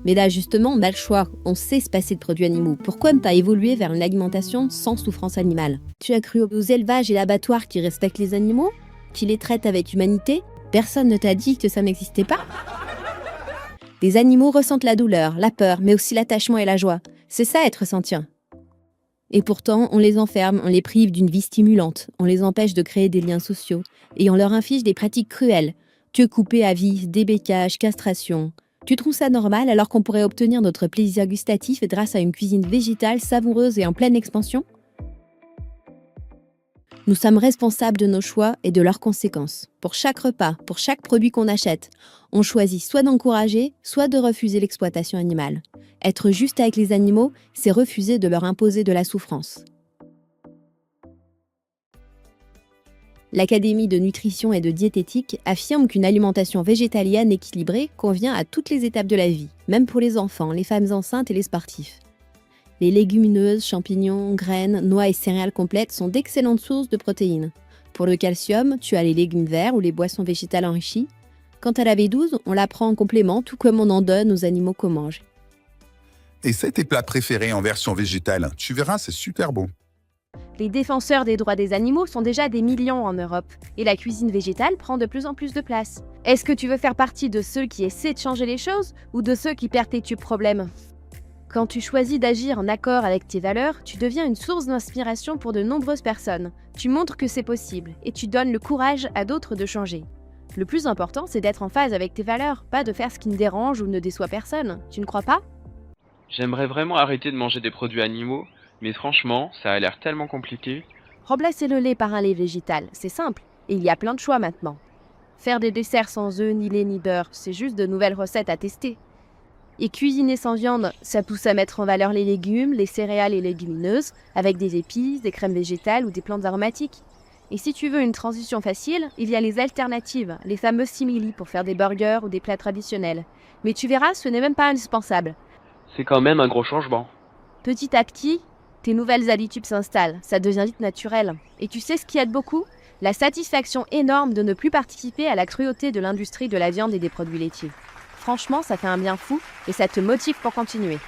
Mais là, justement, on a le choix. On sait se passer de produits animaux. Pourquoi ne pas évoluer vers une alimentation sans souffrance animale ? Tu as cru aux élevages et l'abattoir qui respectent les animaux ? Qui les traitent avec humanité ? Personne ne t'a dit que ça n'existait pas ? Les animaux ressentent la douleur, la peur, mais aussi l'attachement et la joie. C'est ça être sentient. Et pourtant, on les enferme, on les prive d'une vie stimulante, on les empêche de créer des liens sociaux, et on leur inflige des pratiques cruelles. Queue coupée à vif, débécage, castration. Tu trouves ça normal alors qu'on pourrait obtenir notre plaisir gustatif grâce à une cuisine végétale, savoureuse et en pleine expansion ? Nous sommes responsables de nos choix et de leurs conséquences. Pour chaque repas, pour chaque produit qu'on achète, on choisit soit d'encourager, soit de refuser l'exploitation animale. Être juste avec les animaux, c'est refuser de leur imposer de la souffrance. L'Académie de nutrition et de diététique affirme qu'une alimentation végétalienne équilibrée convient à toutes les étapes de la vie, même pour les enfants, les femmes enceintes et les sportifs. Les légumineuses, champignons, graines, noix et céréales complètes sont d'excellentes sources de protéines. Pour le calcium, tu as les légumes verts ou les boissons végétales enrichies. Quant à la B12, on la prend en complément, tout comme on en donne aux animaux qu'on mange. Essaie tes plats préférés en version végétale. Tu verras, c'est super bon. Les défenseurs des droits des animaux sont déjà des millions en Europe, et la cuisine végétale prend de plus en plus de place. Est-ce que tu veux faire partie de ceux qui essaient de changer les choses, ou de ceux qui perpétuent le problème ? Quand tu choisis d'agir en accord avec tes valeurs, tu deviens une source d'inspiration pour de nombreuses personnes. Tu montres que c'est possible, et tu donnes le courage à d'autres de changer. Le plus important, c'est d'être en phase avec tes valeurs, pas de faire ce qui ne dérange ou ne déçoit personne. Tu ne crois pas ? J'aimerais vraiment arrêter de manger des produits animaux, mais franchement, ça a l'air tellement compliqué. Remplacer le lait par un lait végétal, c'est simple, et il y a plein de choix maintenant. Faire des desserts sans œufs, ni lait, ni beurre, c'est juste de nouvelles recettes à tester. Et cuisiner sans viande, ça pousse à mettre en valeur les légumes, les céréales et légumineuses, avec des épices, des crèmes végétales ou des plantes aromatiques. Et si tu veux une transition facile, il y a les alternatives, les fameux simili pour faire des burgers ou des plats traditionnels. Mais tu verras, ce n'est même pas indispensable. C'est quand même un gros changement. Petit à petit, tes nouvelles habitudes s'installent, ça devient vite naturel. Et tu sais ce qui aide beaucoup ? La satisfaction énorme de ne plus participer à la cruauté de l'industrie de la viande et des produits laitiers. Franchement, ça fait un bien fou et ça te motive pour continuer.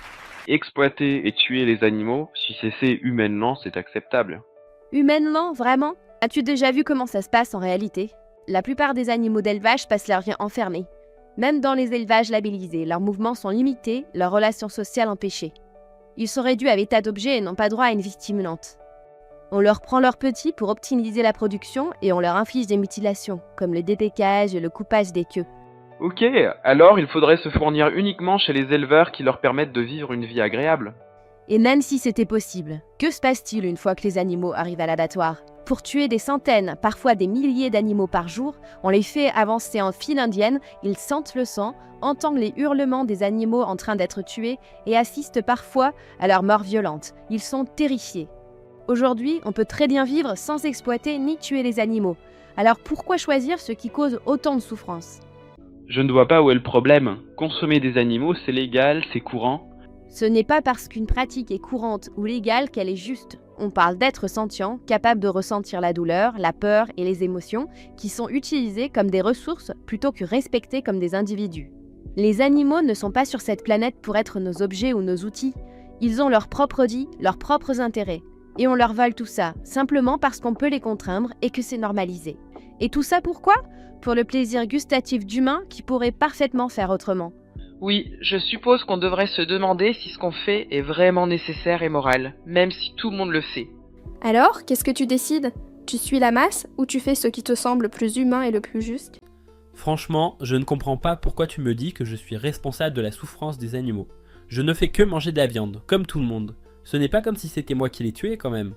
Exploiter et tuer les animaux, si c'est fait humainement, c'est acceptable. Humainement, vraiment ? As-tu déjà vu comment ça se passe en réalité ? La plupart des animaux d'élevage passent leur vie enfermés. Même dans les élevages labellisés, leurs mouvements sont limités, leurs relations sociales empêchées. Ils sont réduits à l'état d'objet et n'ont pas droit à une vie stimulante. On leur prend leurs petits pour optimiser la production et on leur inflige des mutilations, comme le débécage et le coupage des queues. Ok, alors il faudrait se fournir uniquement chez les éleveurs qui leur permettent de vivre une vie agréable. Et même si c'était possible, que se passe-t-il une fois que les animaux arrivent à l'abattoir ? Pour tuer des centaines, parfois des milliers d'animaux par jour, on les fait avancer en file indienne, ils sentent le sang, entendent les hurlements des animaux en train d'être tués et assistent parfois à leur mort violente. Ils sont terrifiés. Aujourd'hui, on peut très bien vivre sans exploiter ni tuer les animaux. Alors pourquoi choisir ce qui cause autant de souffrance ? Je ne vois pas où est le problème. Consommer des animaux, c'est légal, c'est courant. Ce n'est pas parce qu'une pratique est courante ou légale qu'elle est juste. On parle d'êtres sentients, capables de ressentir la douleur, la peur et les émotions, qui sont utilisés comme des ressources plutôt que respectés comme des individus. Les animaux ne sont pas sur cette planète pour être nos objets ou nos outils. Ils ont leur propre vie, leurs propres intérêts. Et on leur vole tout ça, simplement parce qu'on peut les contraindre et que c'est normalisé. Et tout ça pourquoi ? Pour le plaisir gustatif d'humains qui pourraient parfaitement faire autrement. Oui, je suppose qu'on devrait se demander si ce qu'on fait est vraiment nécessaire et moral, même si tout le monde le fait. Alors, qu'est-ce que tu décides ? Tu suis la masse ou tu fais ce qui te semble le plus humain et le plus juste ? Franchement, je ne comprends pas pourquoi tu me dis que je suis responsable de la souffrance des animaux. Je ne fais que manger de la viande, comme tout le monde. Ce n'est pas comme si c'était moi qui les tuais quand même.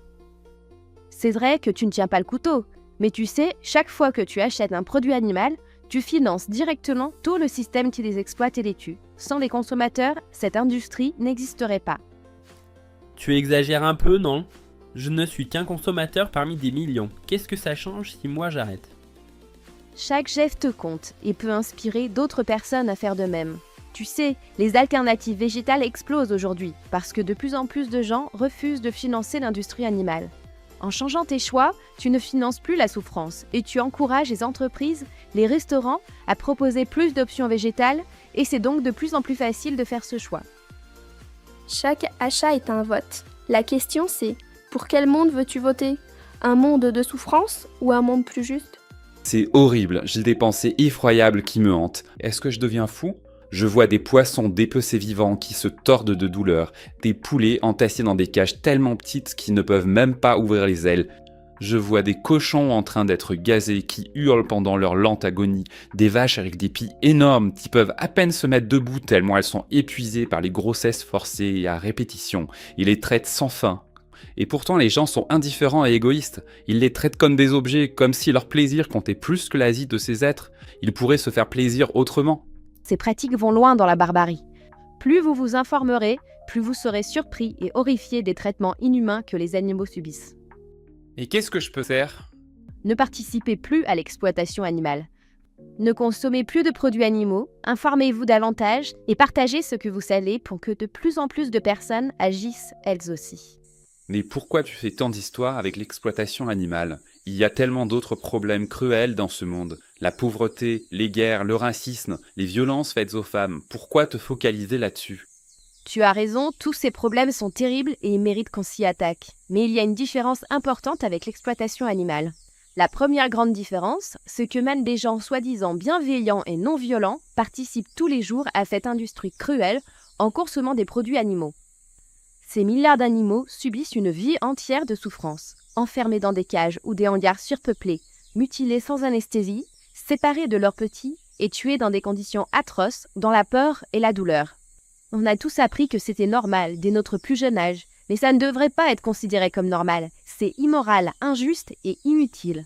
C'est vrai que tu ne tiens pas le couteau, mais tu sais, chaque fois que tu achètes un produit animal, tu finances directement tout le système qui les exploite et les tue. Sans les consommateurs, cette industrie n'existerait pas. Tu exagères un peu, non ? Je ne suis qu'un consommateur parmi des millions. Qu'est-ce que ça change si moi j'arrête ? Chaque geste compte et peut inspirer d'autres personnes à faire de même. Tu sais, les alternatives végétales explosent aujourd'hui parce que de plus en plus de gens refusent de financer l'industrie animale. En changeant tes choix, tu ne finances plus la souffrance et tu encourages les entreprises, les restaurants à proposer plus d'options végétales et c'est donc de plus en plus facile de faire ce choix. Chaque achat est un vote. La question c'est, pour quel monde veux-tu voter ? Un monde de souffrance ou un monde plus juste ? C'est horrible, j'ai des pensées effroyables qui me hantent. Est-ce que je deviens fou ? Je vois des poissons dépecés vivants qui se tordent de douleur, des poulets entassés dans des cages tellement petites qu'ils ne peuvent même pas ouvrir les ailes. Je vois des cochons en train d'être gazés qui hurlent pendant leur lente agonie, des vaches avec des pieds énormes qui peuvent à peine se mettre debout tellement elles sont épuisées par les grossesses forcées et à répétition. Ils les traitent sans fin. Et pourtant les gens sont indifférents et égoïstes. Ils les traitent comme des objets, comme si leur plaisir comptait plus que la vie de ces êtres. Ils pourraient se faire plaisir autrement. Ces pratiques vont loin dans la barbarie. Plus vous vous informerez, plus vous serez surpris et horrifié des traitements inhumains que les animaux subissent. Et qu'est-ce que je peux faire ? Ne participez plus à l'exploitation animale. Ne consommez plus de produits animaux, informez-vous davantage et partagez ce que vous savez pour que de plus en plus de personnes agissent elles aussi. Mais pourquoi tu fais tant d'histoires avec l'exploitation animale ? Il y a tellement d'autres problèmes cruels dans ce monde. La pauvreté, les guerres, le racisme, les violences faites aux femmes. Pourquoi te focaliser là-dessus ? Tu as raison, tous ces problèmes sont terribles et ils méritent qu'on s'y attaque. Mais il y a une différence importante avec l'exploitation animale. La première grande différence, c'est que même des gens soi-disant bienveillants et non violents participent tous les jours à cette industrie cruelle en consommant des produits animaux. Ces milliards d'animaux subissent une vie entière de souffrance, enfermés dans des cages ou des hangars surpeuplés, mutilés sans anesthésie, séparés de leurs petits et tués dans des conditions atroces, dans la peur et la douleur. On a tous appris que c'était normal dès notre plus jeune âge, mais ça ne devrait pas être considéré comme normal. C'est immoral, injuste et inutile.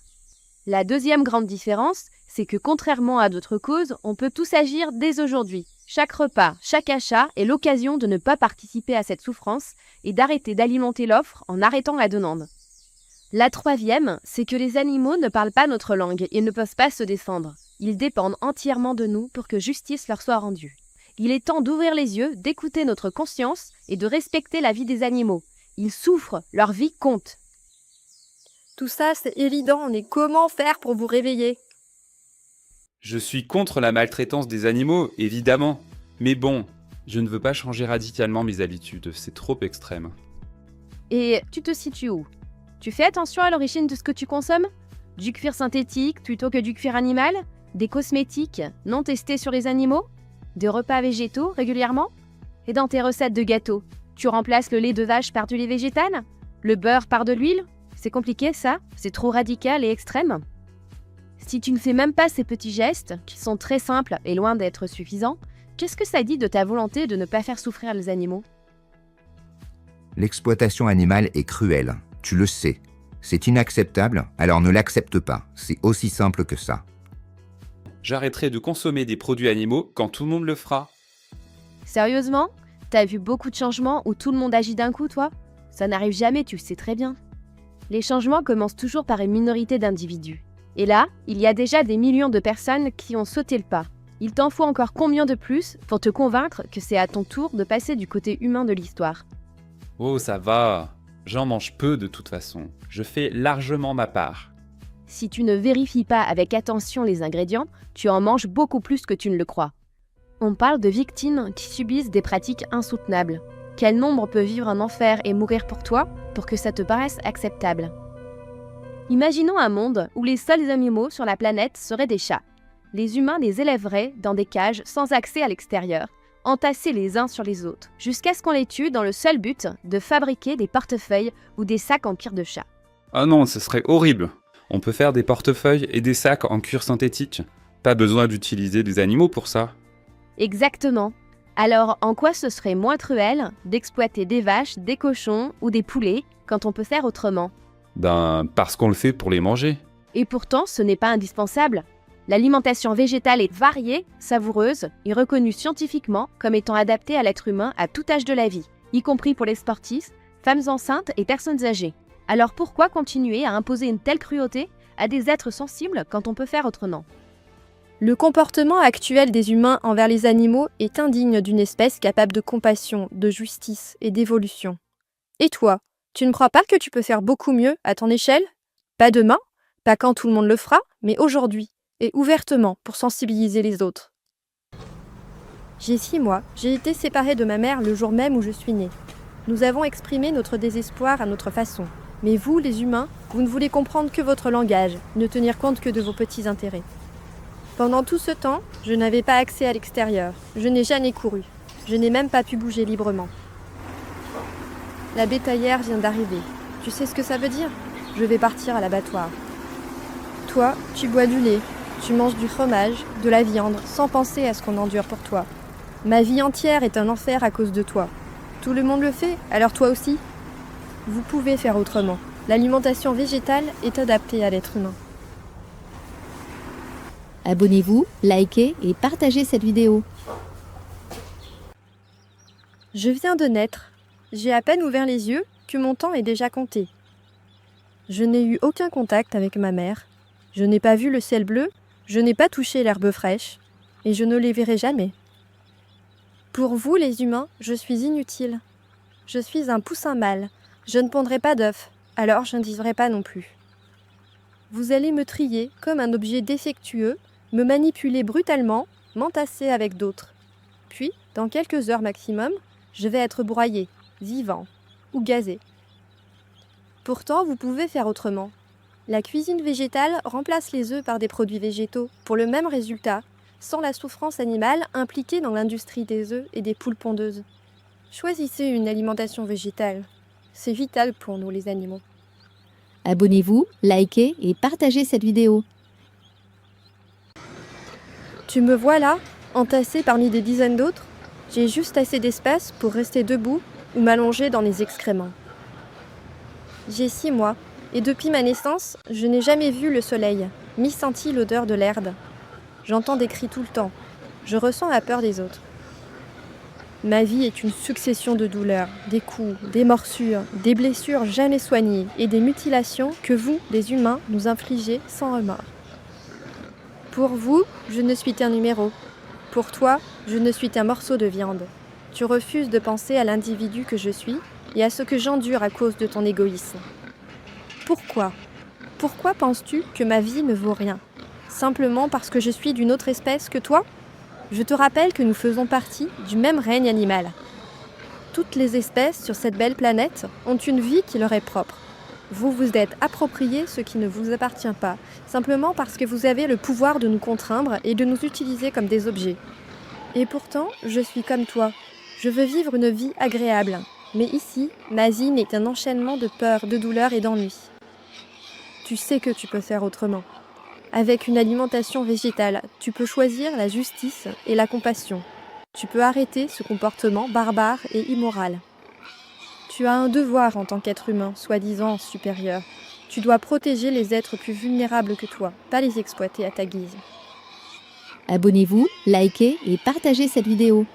La deuxième grande différence, c'est que contrairement à d'autres causes, on peut tous agir dès aujourd'hui. Chaque repas, chaque achat est l'occasion de ne pas participer à cette souffrance et d'arrêter d'alimenter l'offre en arrêtant la demande. La troisième, c'est que les animaux ne parlent pas notre langue et ne peuvent pas se défendre. Ils dépendent entièrement de nous pour que justice leur soit rendue. Il est temps d'ouvrir les yeux, d'écouter notre conscience et de respecter la vie des animaux. Ils souffrent, leur vie compte. Tout ça, c'est évident, mais comment faire pour vous réveiller ? Je suis contre la maltraitance des animaux, évidemment. Mais bon, je ne veux pas changer radicalement mes habitudes, c'est trop extrême. Et tu te situes où ? Tu fais attention à l'origine de ce que tu consommes ? Du cuir synthétique plutôt que du cuir animal ? Des cosmétiques non testés sur les animaux ? Des repas végétaux régulièrement ? Et dans tes recettes de gâteaux, tu remplaces le lait de vache par du lait végétal ? Le beurre par de l'huile ? C'est compliqué ça ? C'est trop radical et extrême ? Si tu ne fais même pas ces petits gestes, qui sont très simples et loin d'être suffisants, qu'est-ce que ça dit de ta volonté de ne pas faire souffrir les animaux ? L'exploitation animale est cruelle, tu le sais. C'est inacceptable, alors ne l'accepte pas. C'est aussi simple que ça. J'arrêterai de consommer des produits animaux quand tout le monde le fera. Sérieusement ? T'as vu beaucoup de changements où tout le monde agit d'un coup, toi ? Ça n'arrive jamais, tu le sais très bien. Les changements commencent toujours par une minorité d'individus. Et là, il y a déjà des millions de personnes qui ont sauté le pas. Il t'en faut encore combien de plus pour te convaincre que c'est à ton tour de passer du côté humain de l'histoire ? Oh, ça va. J'en mange peu de toute façon. Je fais largement ma part. Si tu ne vérifies pas avec attention les ingrédients, tu en manges beaucoup plus que tu ne le crois. On parle de victimes qui subissent des pratiques insoutenables. Quel nombre peut vivre un enfer et mourir pour toi pour que ça te paraisse acceptable ? Imaginons un monde où les seuls animaux sur la planète seraient des chats. Les humains les élèveraient dans des cages sans accès à l'extérieur, entassés les uns sur les autres, jusqu'à ce qu'on les tue dans le seul but de fabriquer des portefeuilles ou des sacs en cuir de chat. Ah non, ce serait horrible. On peut faire des portefeuilles et des sacs en cuir synthétique. Pas besoin d'utiliser des animaux pour ça. Exactement. Alors, en quoi ce serait moins cruel d'exploiter des vaches, des cochons ou des poulets quand on peut faire autrement ? Parce qu'on le fait pour les manger. Et pourtant, ce n'est pas indispensable. L'alimentation végétale est variée, savoureuse et reconnue scientifiquement comme étant adaptée à l'être humain à tout âge de la vie, y compris pour les sportifs, femmes enceintes et personnes âgées. Alors pourquoi continuer à imposer une telle cruauté à des êtres sensibles quand on peut faire autrement ? Le comportement actuel des humains envers les animaux est indigne d'une espèce capable de compassion, de justice et d'évolution. Et toi, tu ne crois pas que tu peux faire beaucoup mieux à ton échelle ? Pas demain, pas quand tout le monde le fera, mais aujourd'hui, et ouvertement pour sensibiliser les autres. J'ai 6 mois, j'ai été séparée de ma mère le jour même où je suis née. Nous avons exprimé notre désespoir à notre façon. Mais vous, les humains, vous ne voulez comprendre que votre langage, ne tenir compte que de vos petits intérêts. Pendant tout ce temps, je n'avais pas accès à l'extérieur. Je n'ai jamais couru. Je n'ai même pas pu bouger librement. La bétaillère vient d'arriver. Tu sais ce que ça veut dire ? Je vais partir à l'abattoir. Toi, tu bois du lait, tu manges du fromage, de la viande, sans penser à ce qu'on endure pour toi. Ma vie entière est un enfer à cause de toi. Tout le monde le fait, alors toi aussi ? Vous pouvez faire autrement. L'alimentation végétale est adaptée à l'être humain. Abonnez-vous, likez et partagez cette vidéo. Je viens de naître. J'ai à peine ouvert les yeux que mon temps est déjà compté. Je n'ai eu aucun contact avec ma mère. Je n'ai pas vu le ciel bleu, je n'ai pas touché l'herbe fraîche, et je ne les verrai jamais. Pour vous, les humains, je suis inutile. Je suis un poussin mâle. Je ne pondrai pas d'œufs, alors je ne vivrai pas non plus. Vous allez me trier comme un objet défectueux, me manipuler brutalement, m'entasser avec d'autres. Puis, dans quelques heures maximum, je vais être broyé, vivant ou gazé. Pourtant, vous pouvez faire autrement. La cuisine végétale remplace les œufs par des produits végétaux pour le même résultat, sans la souffrance animale impliquée dans l'industrie des œufs et des poules pondeuses. Choisissez une alimentation végétale. C'est vital pour nous, les animaux. Abonnez-vous, likez et partagez cette vidéo. Tu me vois là, entassé parmi des dizaines d'autres ? J'ai juste assez d'espace pour rester debout ou m'allonger dans les excréments. J'ai 6 mois, et depuis ma naissance, je n'ai jamais vu le soleil, ni senti l'odeur de l'herbe. J'entends des cris tout le temps. Je ressens la peur des autres. Ma vie est une succession de douleurs, des coups, des morsures, des blessures jamais soignées et des mutilations que vous, les humains, nous infligez sans remords. Pour vous, je ne suis qu'un numéro. Pour toi, je ne suis qu'un morceau de viande. Tu refuses de penser à l'individu que je suis et à ce que j'endure à cause de ton égoïsme. Pourquoi ? Pourquoi penses-tu que ma vie ne vaut rien ? Simplement parce que je suis d'une autre espèce que toi ? Je te rappelle que nous faisons partie du même règne animal. Toutes les espèces sur cette belle planète ont une vie qui leur est propre. Vous vous êtes approprié ce qui ne vous appartient pas, simplement parce que vous avez le pouvoir de nous contraindre et de nous utiliser comme des objets. Et pourtant, je suis comme toi. Je veux vivre une vie agréable. Mais ici, ma vie n'est qu'un enchaînement de peur, de douleur et d'ennui. Tu sais que tu peux faire autrement. Avec une alimentation végétale, tu peux choisir la justice et la compassion. Tu peux arrêter ce comportement barbare et immoral. Tu as un devoir en tant qu'être humain, soi-disant supérieur. Tu dois protéger les êtres plus vulnérables que toi, pas les exploiter à ta guise. Abonnez-vous, likez et partagez cette vidéo.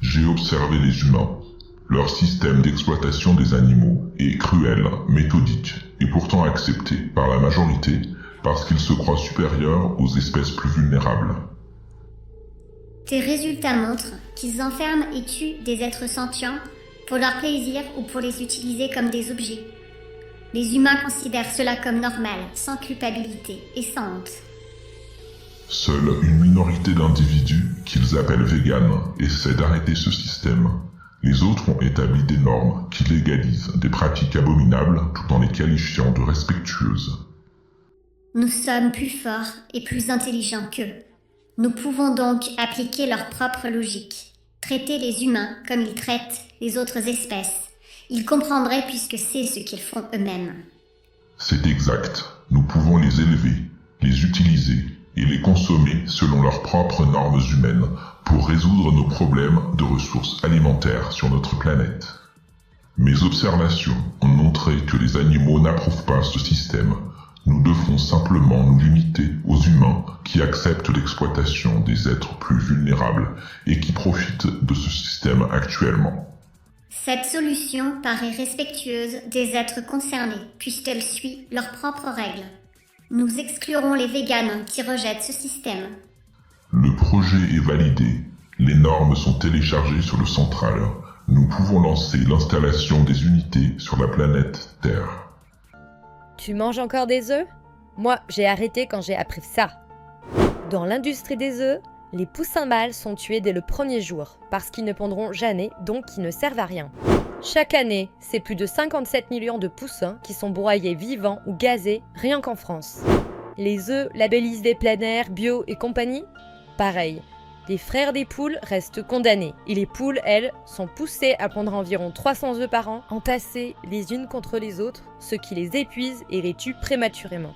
J'ai observé les humains. Leur système d'exploitation des animaux est cruel, méthodique et pourtant accepté par la majorité parce qu'ils se croient supérieurs aux espèces plus vulnérables. Tes résultats montrent qu'ils enferment et tuent des êtres sentients pour leur plaisir ou pour les utiliser comme des objets. Les humains considèrent cela comme normal, sans culpabilité et sans honte. Seule une minorité d'individus, qu'ils appellent véganes, essaie d'arrêter ce système. Les autres ont établi des normes qui légalisent des pratiques abominables tout en les qualifiant de respectueuses. Nous sommes plus forts et plus intelligents qu'eux. Nous pouvons donc appliquer leur propre logique, traiter les humains comme ils traitent les autres espèces. Ils comprendraient puisque c'est ce qu'ils font eux-mêmes. C'est exact. Nous pouvons les élever, les utiliser et les consommer selon leurs propres normes humaines pour résoudre nos problèmes de ressources alimentaires sur notre planète. Mes observations ont montré que les animaux n'approuvent pas ce système. Nous devons simplement nous limiter aux humains qui acceptent l'exploitation des êtres plus vulnérables et qui profitent de ce système actuellement. Cette solution paraît respectueuse des êtres concernés puisqu'elle suit leurs propres règles. Nous exclurons les véganes qui rejettent ce système. Le projet est validé. Les normes sont téléchargées sur le central. Nous pouvons lancer l'installation des unités sur la planète Terre. Tu manges encore des œufs ? Moi, j'ai arrêté quand j'ai appris ça. Dans l'industrie des œufs, Les poussins mâles sont tués dès le premier jour, parce qu'ils ne pondront jamais, donc ils ne servent à rien. Chaque année, c'est plus de 57 millions de poussins qui sont broyés vivants ou gazés, rien qu'en France. Les œufs labellisés plein air, bio et compagnie? Pareil. Les frères des poules restent condamnés, et les poules, elles, sont poussées à pondre environ 300 œufs par an, entassées les unes contre les autres, ce qui les épuise et les tue prématurément.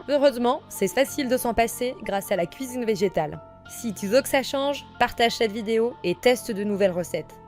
Heureusement, c'est facile de s'en passer grâce à la cuisine végétale. Si tu veux que ça change, partage cette vidéo et teste de nouvelles recettes.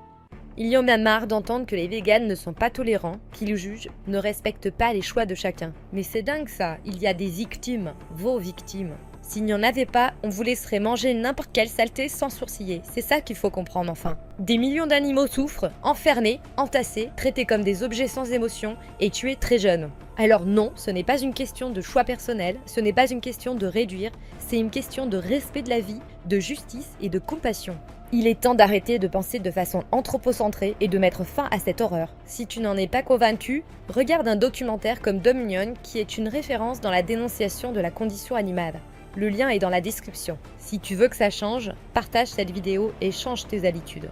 Il y en a marre d'entendre que les véganes ne sont pas tolérants, qu'ils jugent, ne respectent pas les choix de chacun. Mais c'est dingue ça, il y a des victimes, vos victimes. S'il n'y en avait pas, on vous laisserait manger n'importe quelle saleté sans sourciller. C'est ça qu'il faut comprendre enfin. Des millions d'animaux souffrent, enfermés, entassés, traités comme des objets sans émotion et tués très jeunes. Alors non, ce n'est pas une question de choix personnel, ce n'est pas une question de réduire, c'est une question de respect de la vie, de justice et de compassion. Il est temps d'arrêter de penser de façon anthropocentrée et de mettre fin à cette horreur. Si tu n'en es pas convaincu, regarde un documentaire comme Dominion qui est une référence dans la dénonciation de la condition animale. Le lien est dans la description. Si tu veux que ça change, partage cette vidéo et change tes habitudes.